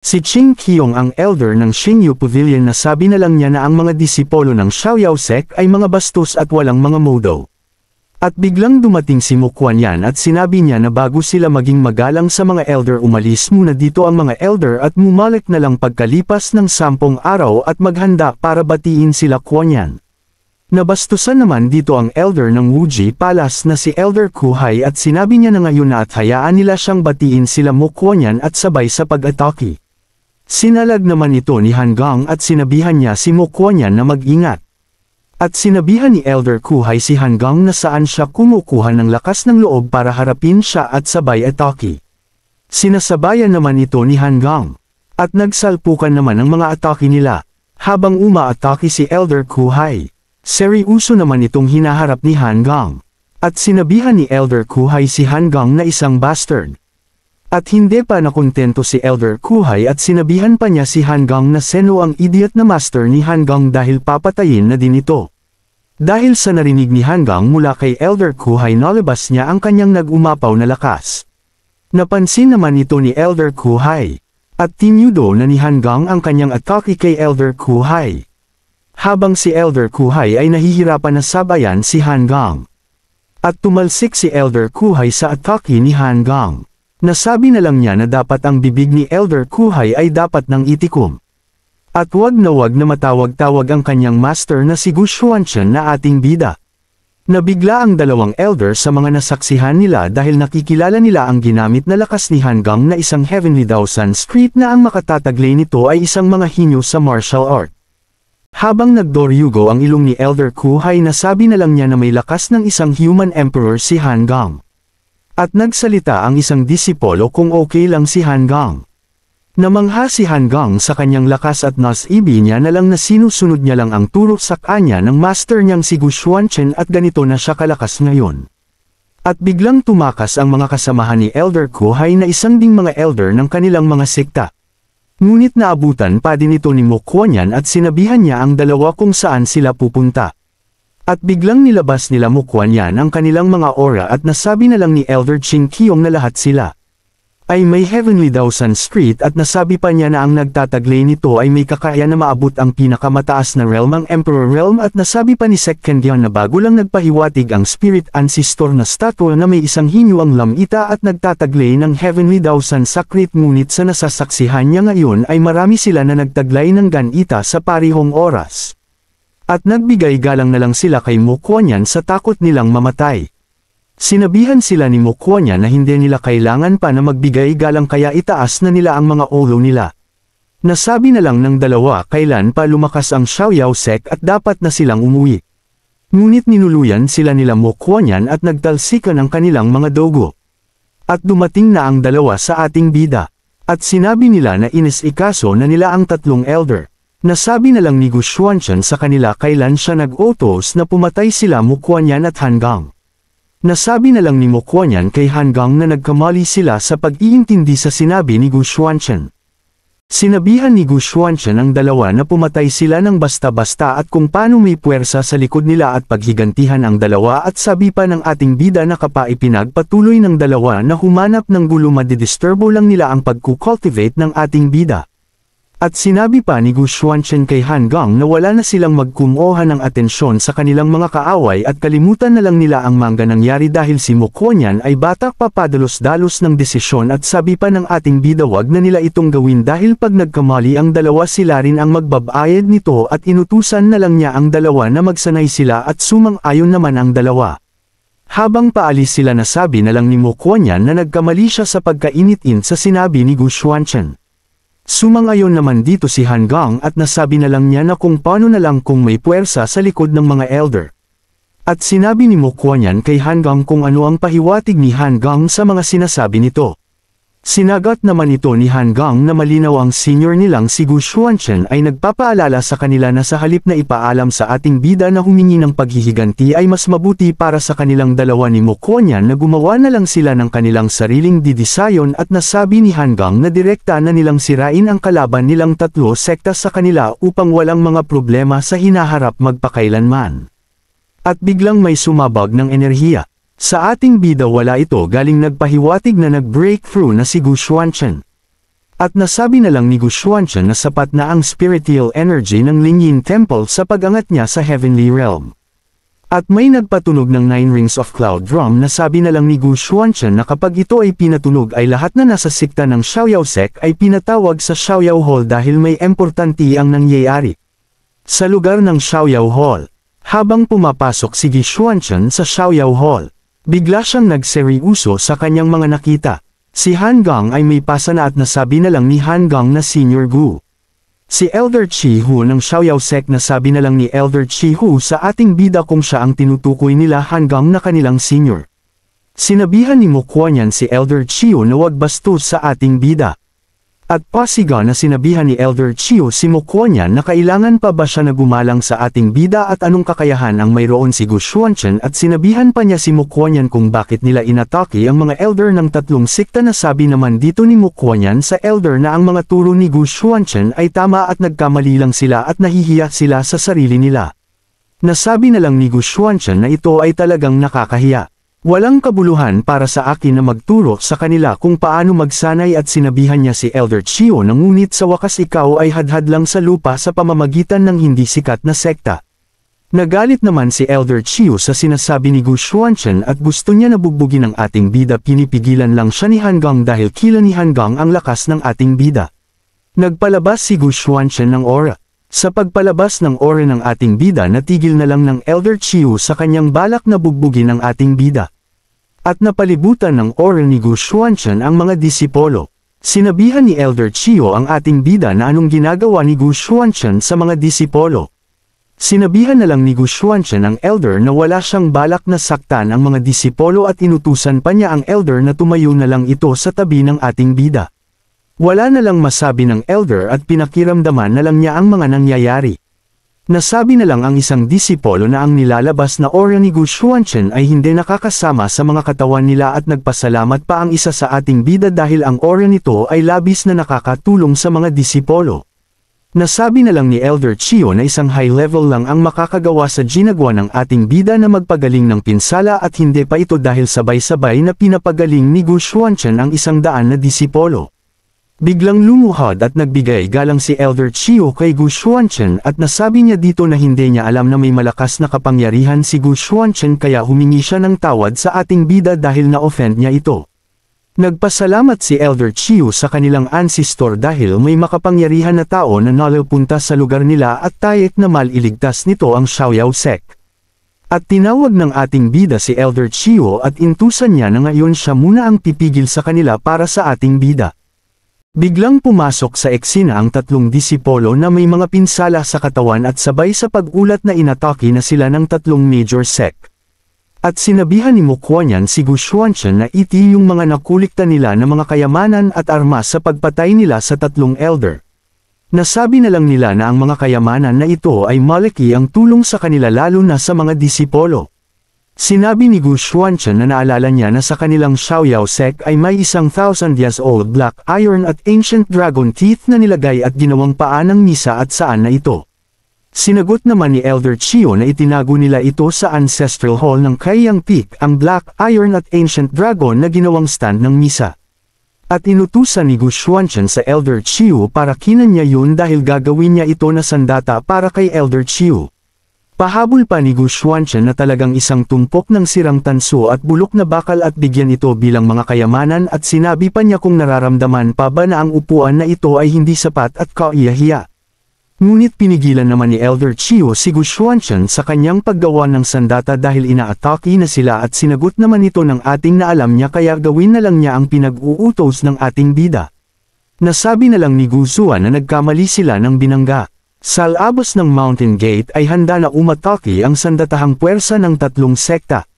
Si Qing Qiong ang elder ng Xingyu Pavilion na sabi na lang niya na ang mga disipolo ng Xiaoyao sect ay mga bastos at walang mga modo. At biglang dumating si Mo Kuan-Yan at sinabi niya na bago sila maging magalang sa mga elder umalis muna dito ang mga elder at mumalik na lang pagkalipas ng 10 araw at maghanda para batiin sila Kuan-Yan. Nabastusan naman dito ang elder ng Wuji Palace na si Elder Kuhai at sinabi niya na ngayon na at hayaan nila siyang batiin sila Mo Kuan-Yan at sabay sa pag-atake. Sinalag naman ito ni Han Gang at sinabihan niya si Mo Kuan-Yan na mag-ingat. At sinabihan ni Elder Kuhai si Han Gang na saan siya kumukuha ng lakas ng loob para harapin siya at sabay atake. Sinasabayan naman ito ni Han Gang. At nagsalpukan naman ang mga atake nila. Habang umaatake si Elder Kuhai, seryoso naman itong hinaharap ni Han Gang. At sinabihan ni Elder Kuhai si Han Gang na isang bastard. At hindi pa nakontento si Elder Kuhai at sinabihan pa niya si Han Gang na seno ang idiot na master ni Han Gang dahil papatayin na din ito. Dahil sa narinig ni Han Gang mula kay Elder Kuhai nalabas niya ang kanyang nag-umapaw na lakas. Napansin naman ito ni Elder Kuhai. At tinudo na ni Han Gang ang kanyang atake kay Elder Kuhai. Habang si Elder Kuhai ay nahihirapan na sabayan si Han Gang. At tumalsik si Elder Kuhai sa atake ni Han Gang. Nasabi na lang niya na dapat ang bibig ni Elder Kuhai ay dapat ng itikom. At wag na matawag-tawag ang kanyang master na si Gu Xuanchen na ating bida. Nabigla ang dalawang elder sa mga nasaksihan nila dahil nakikilala nila ang ginamit na lakas ni Han Gang na isang Heavenly Daosan Street na ang makatataglay nito ay isang mga hinyo sa martial art. Habang nagdoryugo ang ilong ni Elder Kuhai nasabi na lang niya na may lakas ng isang human emperor si Han Gang. At nagsalita ang isang disipolo kung okay lang si Han Gang. Namangha si Han Gang sa kanyang lakas at nasibi niya na lang na sinusunod niya lang ang turo sa kanya ng master niyang si Gu Xuanchen at ganito na siya kalakas ngayon. At biglang tumakas ang mga kasamahan ni Elder Kuhai na isang ding mga elder ng kanilang mga sekta. Ngunit naabutan pa din ito ni Mo Kuan-Yan at sinabihan niya ang dalawa kung saan sila pupunta. At biglang nilabas nila Mo Kuan-Yan ang kanilang mga aura at nasabi na lang ni Elder Qing Qiong na lahat sila ay may Heavenly Daosan Street at nasabi pa niya na ang nagtataglay nito ay may kakayahan na maabot ang pinakamataas na realm ang Emperor Realm at nasabi pa ni Second Dian na bago lang nagpahiwatig ang Spirit Ancestor na statue na may isang hinyo ang lamita at nagtataglay ng Heavenly Daosan Secret ngunit sa nasasaksihan niya ngayon ay marami sila na nagtaglay ng ganita sa parihong oras. At nagbigay galang na lang sila kay Mo Kuan-Yan sa takot nilang mamatay. Sinabihan sila ni Mo Kuan-Yan na hindi nila kailangan pa na magbigay galang kaya itaas na nila ang mga ulo nila. Nasabi na lang ng dalawa kailan pa lumakas ang Xiaoyao sect at dapat na silang umuwi. Ngunit ninuluyan sila nila Mo Kuan-Yan at nagtalsikan ang kanilang mga dogo. At dumating na ang dalawa sa ating bida. At sinabi nila na inis-ikaso na nila ang tatlong elder. Nasabi na lang ni Gu Xuanchen sa kanila kailan siya nag-utos na pumatay sila Mo Kuan-Yan at Han Gang. Nasabi na lang ni Mo Kuan-Yan kay Han Gang na nagkamali sila sa pag-iintindi sa sinabi ni Gu Xuanchen. Sinabihan ni Gu Xuanchen ang dalawa na pumatay sila ng basta-basta at kung paano may puwersa sa likod nila at paghigantihan ang dalawa at sabi pa ng ating bida na kapag ipinagpatuloy ng dalawa na humanap ng gulo madidisturbo lang nila ang pagkukultivate ng ating bida. At sinabi pa ni Gu Xuanchen kay Han Gang na wala na silang magkumuha ng atensyon sa kanilang mga kaaway at kalimutan na lang nila ang mangga nangyari dahil si Mo Kuan-Yan ay batak papadalos-dalos ng desisyon at sabi pa ng ating bida wag na nila itong gawin dahil pag nagkamali ang dalawa sila rin ang magbabayad nito at inutusan na lang niya ang dalawa na magsanay sila at sumang-ayon naman ang dalawa. Habang paalis sila nasabi na lang ni Mo Kuan-Yan na nagkamali siya sa pagkainitin sa sinabi ni Gu Xuanchen. Sumangayon naman dito si Han Gang at nasabi na lang niya na kung paano na lang kung may puwersa sa likod ng mga elder. At sinabi ni Mo Kuan-Yan kay Han Gang kung ano ang pahiwatig ni Han Gang sa mga sinasabi nito. Sinagot naman ito ni Han Gang na malinaw ang senior nilang si Gu Xuanchen ay nagpapaalala sa kanila na sa halip na ipaalam sa ating bida na humingi ng paghihiganti ay mas mabuti para sa kanilang dalawa ni Mo Kuan-Yan na gumawa na lang sila ng kanilang sariling didisayon at nasabi ni Han Gang na direkta na nilang sirain ang kalaban nilang tatlo sekta sa kanila upang walang mga problema sa hinaharap magpakailanman. At biglang may sumabog ng enerhiya. Sa ating bida wala ito galing nagpahiwatig na nag-breakthrough na si Gu Xuanchen. At nasabi na lang ni Gu Xuanchen na sapat na ang spiritual energy ng Lingyin Temple sa pag-angat niya sa heavenly realm. At may nagpatunog ng 9 rings of cloud drum na sabi na lang ni Gu Xuanchen na kapag ito ay pinatunog ay lahat na nasa sikta ng Xiaoyao sect ay pinatawag sa Xiaoyao Hall dahil may importante ang nangyayari. Sa lugar ng Xiaoyao Hall, habang pumapasok si Gu Xuanchen sa Xiaoyao Hall, bigla siyang nagseryoso sa kanyang mga nakita. Si Han Gong ay may pasa na at nasabi na lang ni Han Gong na Senior Gu. Si Elder Chi Hu ng Xiaoyao sect na sabi na lang ni Elder Chi Hu sa ating bida kung siya ang tinutukoy nila Han Gong na kanilang senior. Sinabihan ni Mo Kuan-yan si Elder Chi Hu na wag bastos sa ating bida. At pasiga na sinabihan ni Elder Chi Hu si Mo Kuan-yan na kailangan pa ba siya na gumalang sa ating bida at anong kakayahan ang mayroon si Gu Xuanchen at sinabihan pa niya si Mo Kuan-yan kung bakit nila inatake ang mga elder ng tatlong sikta na sabi naman dito ni Mo Kuan-yan sa elder na ang mga turo ni Gu Xuanchen ay tama at nagkamali lang sila at nahihiya sila sa sarili nila. Nasabi na lang ni Gu Xuanchen na ito ay talagang nakakahiya. Walang kabuluhan para sa akin na magturo sa kanila kung paano magsanay at sinabihan niya si Elder Chio na ngunit sa wakas ikaw ay hadhad lang sa lupa sa pamamagitan ng hindi sikat na sekta. Nagalit naman si Elder Chio sa sinasabi ni Gu Xuanchen at gusto niya na bugbugin ang ating bida. Pinipigilan lang siya ni Han Gong dahil kila ni Han Gong ang lakas ng ating bida. Nagpalabas si Gu Xuanchen ng aura. Sa pagpalabas ng aura ng ating bida natigil na lang ng Elder Chiu sa kanyang balak na bugbugin ang ating bida. At napalibutan ng aura ni Gu Xuanchen ang mga disipolo. Sinabihan ni Elder Chiu ang ating bida na anong ginagawa ni Gu Xuanchen sa mga disipolo. Sinabihan na lang ni Gu Xuanchen ang Elder na wala siyang balak na saktan ang mga disipolo at inutusan pa niya ang Elder na tumayo na lang ito sa tabi ng ating bida. Wala na lang masabi ng Elder at pinakiramdaman na lang niya ang mga nangyayari. Nasabi na lang ang isang disipolo na ang nilalabas na aura ni Gu Xuanchen ay hindi nakakasama sa mga katawan nila at nagpasalamat pa ang isa sa ating bida dahil ang aura nito ay labis na nakakatulong sa mga disipolo. Nasabi na lang ni Elder Chio na isang high level lang ang makakagawa sa ginagawa ng ating bida na magpagaling ng pinsala at hindi pa ito dahil sabay-sabay na pinapagaling ni Gu Xuanchen ang 100 na disipolo. Biglang lumuhod at nagbigay galang si Elder Chiu kay Gu Xuanchen at nasabi niya dito na hindi niya alam na may malakas na kapangyarihan si Gu Xuanchen kaya humingi siya ng tawad sa ating bida dahil na-offend niya ito. Nagpasalamat si Elder Chiu sa kanilang ancestor dahil may makapangyarihan na tao na nalapunta sa lugar nila at tayak na maliligtas nito ang Xiaoyao sect. At tinawag ng ating bida si Elder Chiu at intusan niya na ngayon siya muna ang pipigil sa kanila para sa ating bida. Biglang pumasok sa eksena ang tatlong disipolo na may mga pinsala sa katawan at sabay sa pag-ulat na inatake na sila ng tatlong major sect. At sinabihan ni Mo Kuan-yan si Gu Xuanchen na iti yung mga nakulikta nila na mga kayamanan at armas sa pagpatay nila sa tatlong elder. Nasabi na lang nila na ang mga kayamanan na ito ay malaki ang tulong sa kanila lalo na sa mga disipolo. Sinabi ni Gu Xuanchen na naalala niya na sa kanilang Xiaoyao sect ay may 1,000 years old black iron at ancient dragon teeth na nilagay at ginawang paa ng misa at saan na ito. Sinagot naman ni Elder Chio na itinago nila ito sa ancestral hall ng Kaiyang Peak ang black iron at ancient dragon na ginawang stand ng misa. At inutusan ni Gu Xuanchen sa Elder Chio para kinan niya yun dahil gagawin niya ito na sandata para kay Elder Chio. Pahabol pa ni Gu Xuanchen na talagang isang tumpok ng sirang tanso at bulok na bakal at bigyan ito bilang mga kayamanan at sinabi pa niya kung nararamdaman pa ba na ang upuan na ito ay hindi sapat at kaiyahiya. Ngunit pinigilan naman ni Elder Chio si Gu Xuanchen sa kanyang paggawa ng sandata dahil inaatake na sila at sinagot naman ito ng ating na alam niya kaya gawin na lang niya ang pinag-uutos ng ating bida. Nasabi na lang ni Gu Zuan na nagkamali sila ng binangga. Sa alabos ng Mountain Gate ay handa na umatake ang sandatahang puwersa ng tatlong sekta.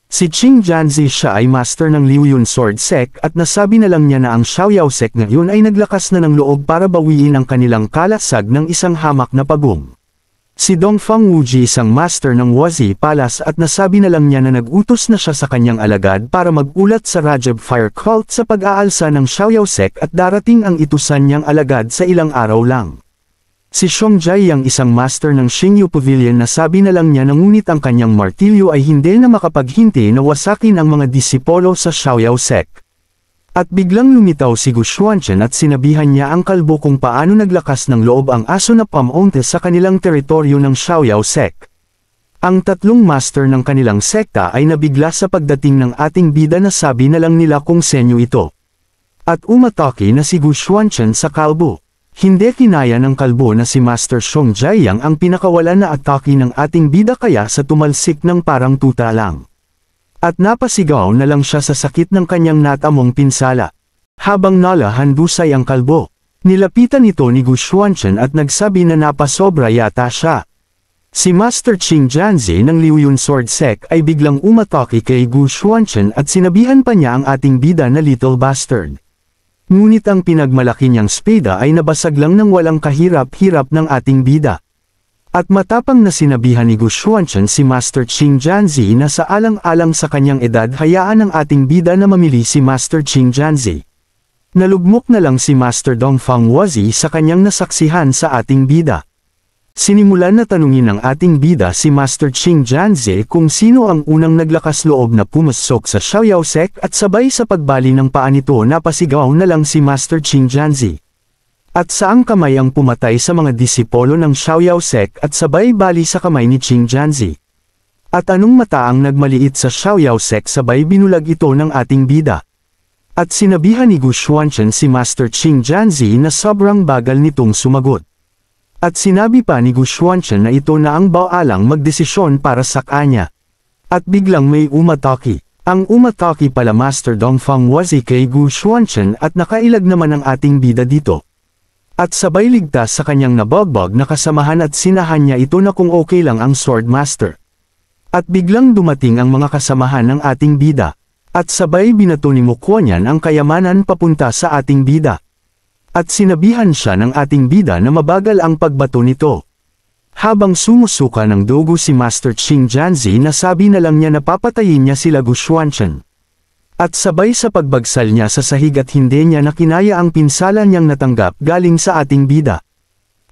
Si Qing Jianzi siya ay master ng Liuyun Sword Sect at nasabi na lang niya na ang Xiaoyao sect ngayon ay naglakas na ng loob para bawiin ang kanilang kalasag ng isang hamak na pagong. Si Dongfang Wuji isang master ng Wazi Palace at nasabi na lang niya na nagutos na siya sa kanyang alagad para magulat sa Rajab Fire Cult sa pag-aalsa ng Xiaoyao sect at darating ang itusan niyang alagad sa ilang araw lang. Si Xiongzai ang isang master ng Xingyu Pavilion na sabi na lang niya na ngunit ang kanyang martilyo ay hindi na makapaghinti na wasakin ang mga disipolo sa Xiaoyao sect. At biglang lumitaw si Gu Xuanchen at sinabihan niya ang kalbo kung paano naglakas ng loob ang aso na pamunta sa kanilang teritoryo ng Xiaoyao sect. Ang tatlong master ng kanilang sekta ay nabigla sa pagdating ng ating bida na sabi na lang nila kung senyo ito. At umatake na si Gu Xuanchen sa kalbo. Hindi kinaya ng kalbo na si Master Song Jiayang ang pinakawala na atake ng ating bida kaya sa tumalsik ng parang tuta lang. At napasigaw na lang siya sa sakit ng kanyang natamong pinsala. Habang nalahandusay ang kalbo, nilapitan ito ni Gu Xuanchen at nagsabi na napasobra yata siya. Si Master Qing Jianzi ng Liuyun Sword Sect ay biglang umatake kay Gu Xuanchen at sinabihan pa niya ang ating bida na little bastard. Ngunit ang pinagmalaki niyang spada ay nabasag lang ng walang kahirap-hirap ng ating bida. At matapang na sinabihan ni Gu Xuanchen si Master Qing Jianzi na sa alang-alang sa kanyang edad hayaan ng ating bida na mamili si Master Qing Jianzi. Nalugmok na lang si Master Dongfang Wazi sa kanyang nasaksihan sa ating bida. Sinimulan na tanungin ng ating bida si Master Qing Jianzi kung sino ang unang naglakas loob na pumasok sa Xiaoyao sect at sabay sa pagbali ng paa nito napasigaw na lang si Master Qing Jianzi. At saang kamay ang pumatay sa mga disipolo ng Xiaoyao sect at sabay bali sa kamay ni Qing Jianzi. At anong mata ang nagmaliit sa Xiaoyao sect sabay binulag ito ng ating bida. At sinabihan ni Gu Xuanchen si Master Qing Jianzi na sobrang bagal nitong sumagot. At sinabi pa ni Gu Xuanchen na ito na ang baalang magdesisyon para sa kanya. At biglang may umatake. Ang umatake pala Master Dongfang Wazi kay Gu Xuanchen at nakailag naman ang ating bida dito. At sabay ligtas sa kanyang nabagbag na kasamahan at sinahan niya ito na kung okay lang ang Sword Master. At biglang dumating ang mga kasamahan ng ating bida. At sabay binato ni Mokuanyan ang kayamanan papunta sa ating bida. At sinabihan siya ng ating bida na mabagal ang pagbato nito. Habang sumusuka ng dugo si Master Qing Jianzi nasabi na lang niya na papatayin niya sila Gu Xuanchen. At sabay sa pagbagsal niya sa sahig at hindi niya nakinaya ang pinsala niyang natanggap galing sa ating bida.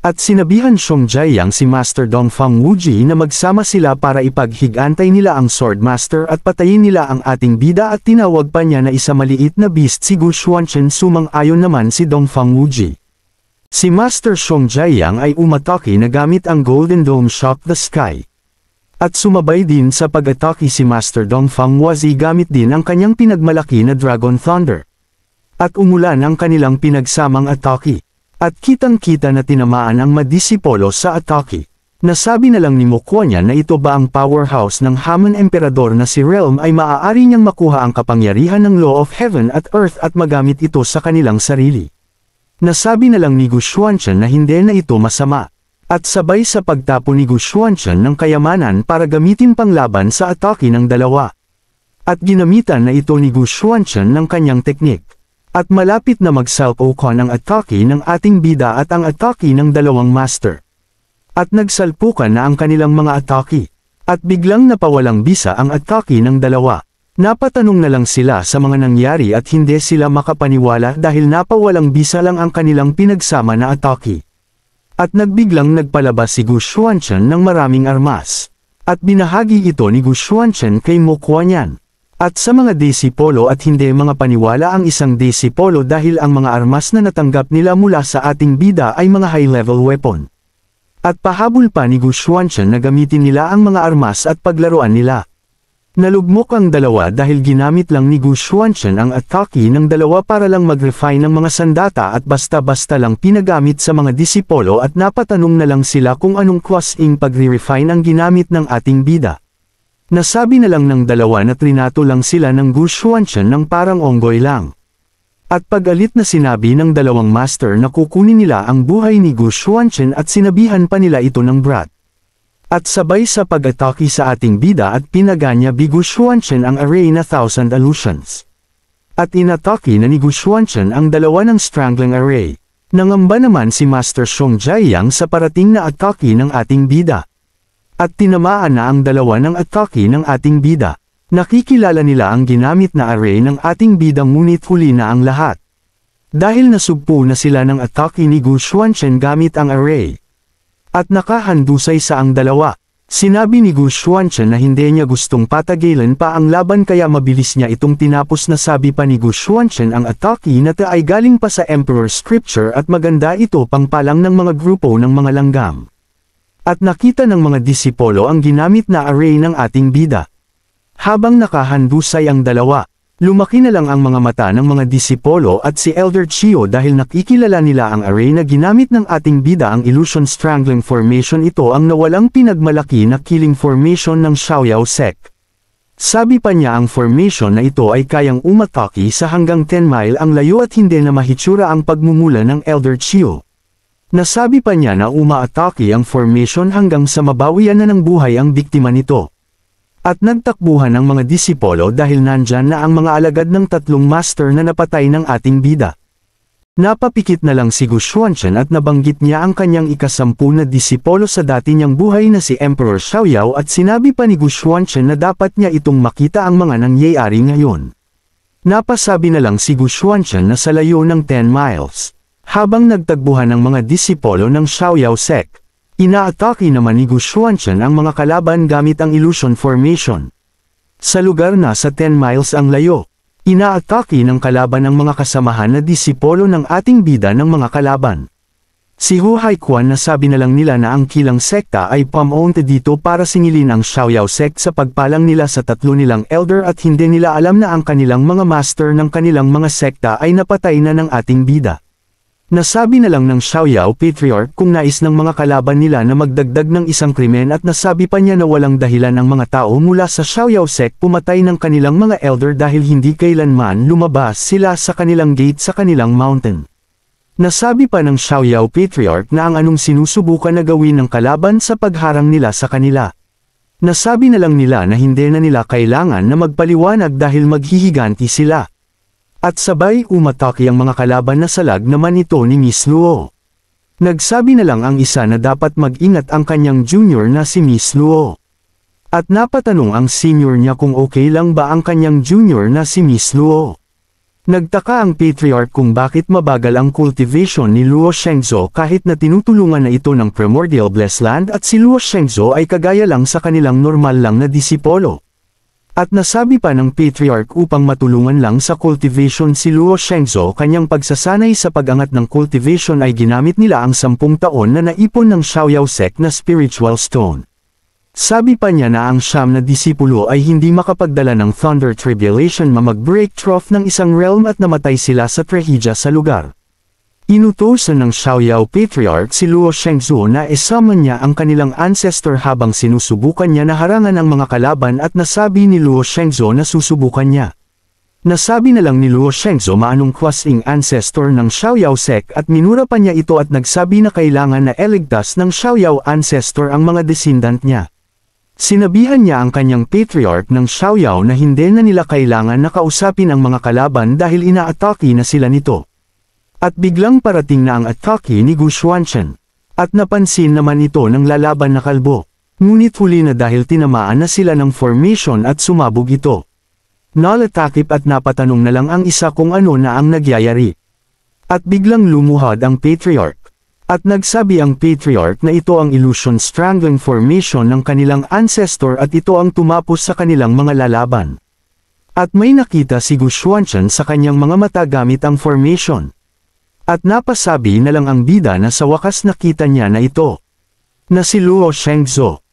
At sinabihan Song Jiayang si Master Dongfang Wuji na magsama sila para ipaghigantay nila ang Sword Master at patayin nila ang ating bida at tinawag pa niya na isa maliit na beast si Gu Xuanchen sumang-ayon naman si Dongfang Wuji. Si Master Song Jiayang ay umatake na gamit ang Golden Dome Shock the Sky. At sumabay din sa pag-atake si Master Dongfang Wazi gamit din ang kanyang pinagmalaki na Dragon Thunder. At umulan ang kanilang pinagsamang atake. At kitang-kita na tinamaan ang madisipolo sa atake. Nasabi na lang ni Mokuanyan na ito ba ang powerhouse ng Hamon Emperador na si Realm ay maaari niyang makuha ang kapangyarihan ng Law of Heaven at Earth at magamit ito sa kanilang sarili. Nasabi na lang ni Gu Xuanchen na hindi na ito masama. At sabay sa pagtapo ni Gu Xuanchen ng kayamanan para gamitin panglaban sa atake ng dalawa. At ginamitan na ito ni Gu Xuanchen ng kanyang teknik. At malapit na magsalpukan ang atake ng ating bida at ang atake ng dalawang master. At nagsalpukan na ang kanilang mga atake. At biglang napawalang bisa ang atake ng dalawa. Napatanong na lang sila sa mga nangyari at hindi sila makapaniwala dahil napawalang bisa lang ang kanilang pinagsama na atake. At nagbiglang nagpalabas si Gu Xuanchen ng maraming armas. At binahagi ito ni Gu Xuanchen kay Mokuanyan. At sa mga disipolo at hindi mga paniwala ang isang disipolo dahil ang mga armas na natanggap nila mula sa ating bida ay mga high-level weapon. At pahabol pa ni Gu Xuanchen na gamitin nila ang mga armas at paglaruan nila. Nalugmok ang dalawa dahil ginamit lang ni Gu Xuanchen ang atake ng dalawa para lang mag-refine ng mga sandata at basta-basta lang pinagamit sa mga disipolo at napatanong na lang sila kung anong klaseng pagre-refine ang ginamit ng ating bida. Nasabi na lang ng dalawa na trinato lang sila ng Gu Xuanchen ng parang onggoy lang. At pagalit na sinabi ng dalawang master na kukunin nila ang buhay ni Gu Xuanchen at sinabihan pa nila ito ng brat. At sabay sa pag-atake sa ating bida at pinaganya ni Gu Xuanchen ang array na 1,000 illusions. At inatake na ni Gu Xuanchen ang dalawa ng strangling array. Nangamba naman si Master Song Jiayang sa parating na atake ng ating bida. At tinamaan na ang dalawa ng atake ng ating bida. Nakikilala nila ang ginamit na array ng ating bida ngunit huli na ang lahat. Dahil nasugpo na sila ng atake ni Gu Xuanchen gamit ang array. At nakahandusay sa ang dalawa. Sinabi ni Gu Xuanchen na hindi niya gustong patagilan pa ang laban kaya mabilis niya itong tinapos na sabi pa ni Gu Xuanchen ang atake na ito ay galing pa sa Emperor Scripture at maganda ito pangpalang ng mga grupo ng mga langgam. At nakita ng mga disipolo ang ginamit na array ng ating bida. Habang nakahandusay ang dalawa, lumaki na lang ang mga mata ng mga disipolo at si Elder Chiyo dahil nakikilala nila ang array na ginamit ng ating bida ang Illusion Strangling Formation. Ito ang nawalang pinagmalaki na killing formation ng Xiaoyao sect. Sabi pa niya ang formation na ito ay kayang umatake sa hanggang 10 mile ang layo at hindi na mahitsura ang pagmumula ng Elder Chiyo. Nasabi pa niya na umaatake ang formation hanggang sa mabawian na ng buhay ang biktima nito. At nagtakbuhan ang mga disipolo dahil nandyan na ang mga alagad ng tatlong master na napatay ng ating bida. Napapikit na lang si Gu Xuanchen at nabanggit niya ang kanyang ikasampu na disipolo sa dati niyang buhay na si Emperor Xiaoyao at sinabi pa ni Gu Xuanchen na dapat niya itong makita ang mga nangyayari ngayon. Napasabi na lang si Gu Xuanchen na sa layo ng 10 miles. Habang nagtagbuhan ng mga disipolo ng Xiaoyao sect, inaatake naman ni Gu Xuanchen ang mga kalaban gamit ang Illusion Formation. Sa lugar na sa 10 miles ang layo, inaatake ng kalaban ang mga kasamahan na disipolo ng ating bida ng mga kalaban. Si Hu Haiquan na sabi na lang nila na ang kilang sekta ay pumunta dito para singilin ang Xiaoyao sect sa pagpalang nila sa tatlo nilang elder at hindi nila alam na ang kanilang mga master ng kanilang mga sekta ay napatay na ng ating bida. Nasabi na lang ng Xiaoyao Patriarch kung nais ng mga kalaban nila na magdagdag ng isang krimen at nasabi pa niya na walang dahilan ang mga tao mula sa Xiaoyao sect pumatay ng kanilang mga elder dahil hindi kailanman lumabas sila sa kanilang gate sa kanilang mountain. Nasabi pa ng Xiaoyao Patriarch na ang anong sinusubukan na gawin ng kalaban sa pagharang nila sa kanila. Nasabi na lang nila na hindi na nila kailangan na magpaliwanag dahil maghihiganti sila. At sabay umatake ang mga kalaban na salag naman ito ni Miss Luo. Nagsabi na lang ang isa na dapat mag-ingat ang kanyang junior na si Miss Luo. At napatanong ang senior niya kung okay lang ba ang kanyang junior na si Miss Luo. Nagtaka ang Patriarch kung bakit mabagal ang cultivation ni Luo Shengzhou kahit na tinutulungan na ito ng Primordial Blessed Land at si Luo Shengzhou ay kagaya lang sa kanilang normal lang na disipolo. At nasabi pa ng Patriarch upang matulungan lang sa cultivation si Luo Shengzhou kanyang pagsasanay sa pag-angat ng cultivation ay ginamit nila ang 10 taon na naipon ng Xiaoyao sect na spiritual stone. Sabi pa niya na ang siyam na disipulo ay hindi makapagdala ng Thunder Tribulation mag-break trough ng isang realm at namatay sila sa trahedya sa lugar. Inutusan ng Xiaoyao Patriarch si Luo Shengzhou na isama niya ang kanilang ancestor habang sinusubukan niya na harangan ang mga kalaban at nasabi ni Luo Shengzhou na susubukan niya. Nasabi na lang ni Luo Shengzhou maanong kwasing ancestor ng Xiaoyao sect at minura pa niya ito at nagsabi na kailangan na eligtas ng Xiaoyao ancestor ang mga descendant niya. Sinabihan niya ang kanyang Patriarch ng Xiaoyao na hindi na nila kailangan na kausapin ang mga kalaban dahil inaatake na sila nito. At biglang parating na ang atake ni Gu Xuanchen. At napansin naman ito ng lalaban na kalbo. Ngunit huli na dahil tinamaan na sila ng formation at sumabog ito. Nalatakip at napatanong na lang ang isa kung ano na ang nagyayari. At biglang lumuhad ang Patriarch. At nagsabi ang Patriarch na ito ang Illusion Strangling Formation ng kanilang ancestor at ito ang tumapos sa kanilang mga lalaban. At may nakita si Gu Xuanchen sa kanyang mga mata gamit ang formation. At napasabi na lang ang bida na sa wakas nakita niya na ito. Na si Luo Shengzhou.